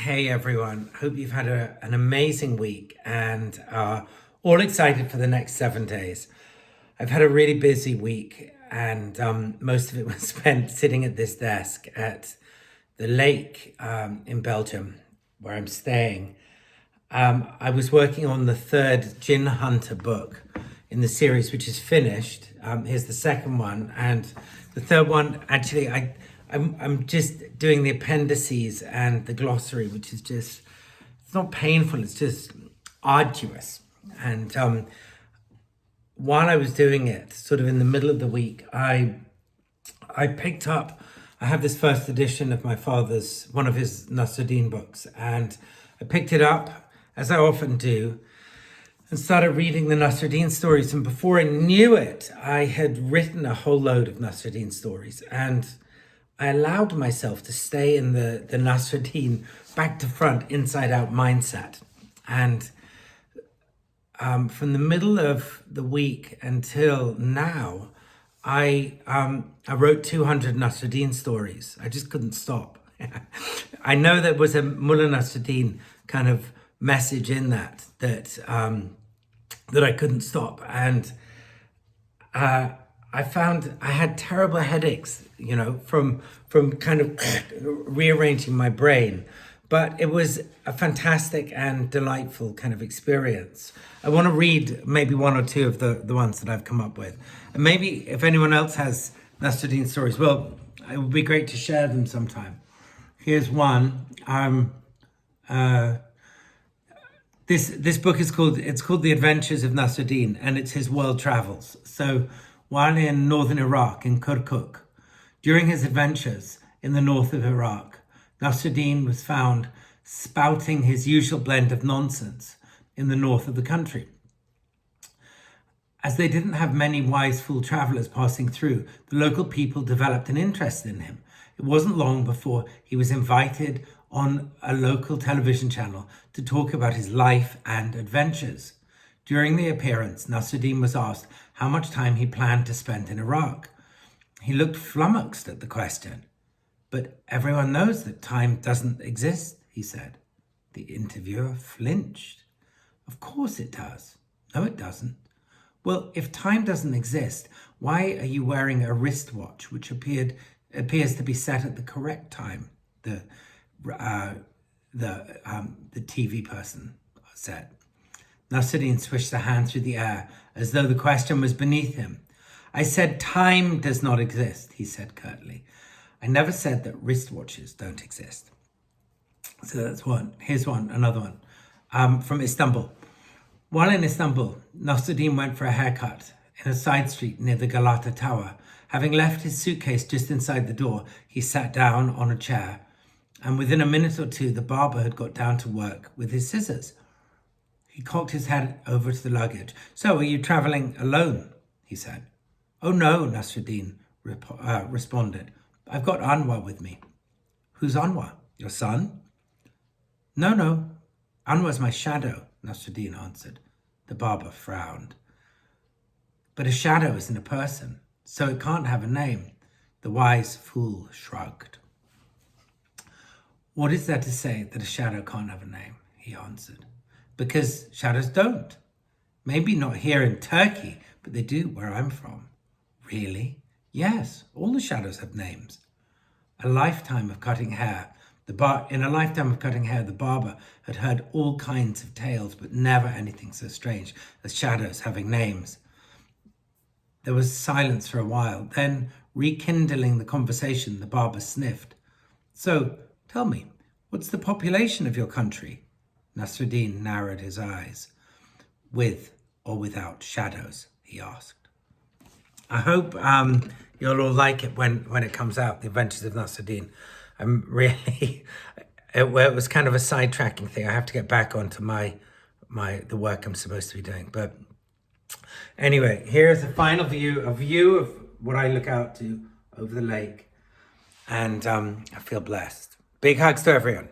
Hey everyone, hope you've had an amazing week and are all excited for the next 7 days. I've had a really busy week and most of it was spent sitting at this desk at the lake in Belgium where I'm staying. I was working on the third Gin Hunter book in the series, which is finished. Here's the second one, and the third one, actually, I'm just doing the appendices and the glossary, which is just, it's not painful, it's just arduous. And while I was doing it, sort of in the middle of the week, I picked up, I have this first edition of my father's, one of his Nasrudin books, and I picked it up, as I often do, and started reading the Nasrudin stories. And before I knew it, I had written a whole load of Nasrudin stories. And I allowed myself to stay in the Nasrudin back to front, inside out mindset. And from the middle of the week until now, I wrote 200 Nasrudin stories. I just couldn't stop. I know there was a Mullah Nasrudin kind of message in that I couldn't stop. And I found I had terrible headaches, from kind of rearranging my brain. But it was a fantastic and delightful kind of experience. I want to read maybe one or two of the ones that I've come up with. And maybe if anyone else has Nasrudin stories, well, it would be great to share them sometime. Here's one. This book is called The Adventures of Nasrudin, and it's his world travels. So while in northern Iraq, in Kirkuk, during his adventures in the north of Iraq, Nasrudin was found spouting his usual blend of nonsense in the north of the country. As they didn't have many wise fool travelers passing through, the local people developed an interest in him. It wasn't long before he was invited on a local television channel to talk about his life and adventures. During the appearance, Nasrudin was asked how much time he planned to spend in Iraq. He looked flummoxed at the question. But everyone knows that time doesn't exist, he said. The interviewer flinched. Of course it does. No, it doesn't. Well, if time doesn't exist, why are you wearing a wristwatch which appears to be set at the correct time? The TV person said. Nasrudin swished a hand through the air as though the question was beneath him. I said time does not exist, he said curtly. I never said that wristwatches don't exist. So that's one. Here's another one from Istanbul. While in Istanbul, Nasrudin went for a haircut in a side street near the Galata Tower. Having left his suitcase just inside the door, he sat down on a chair. And within a minute or two, the barber had got down to work with his scissors. He cocked his head over to the luggage. So, are you traveling alone? He said. Oh no, Nasrudin responded. I've got Anwar with me. Who's Anwar? Your son? No. Anwar's my shadow, Nasrudin answered. The barber frowned. But a shadow isn't a person, so it can't have a name. The wise fool shrugged. What is there to say that a shadow can't have a name? He answered. Because shadows don't. Maybe not here in Turkey, but they do where I'm from. Really? Yes, all the shadows have names. In a lifetime of cutting hair, the barber had heard all kinds of tales, but never anything so strange as shadows having names. There was silence for a while. Then, rekindling the conversation, the barber sniffed. So, tell me, what's the population of your country? Nasrudin narrowed his eyes. With or without shadows, he asked. I hope you'll all like it when it comes out, The Adventures of Nasrudin. I'm really, it was kind of a sidetracking thing. I have to get back onto the work I'm supposed to be doing. But anyway, here's a final view of what I look out to over the lake. And I feel blessed. Big hugs to everyone.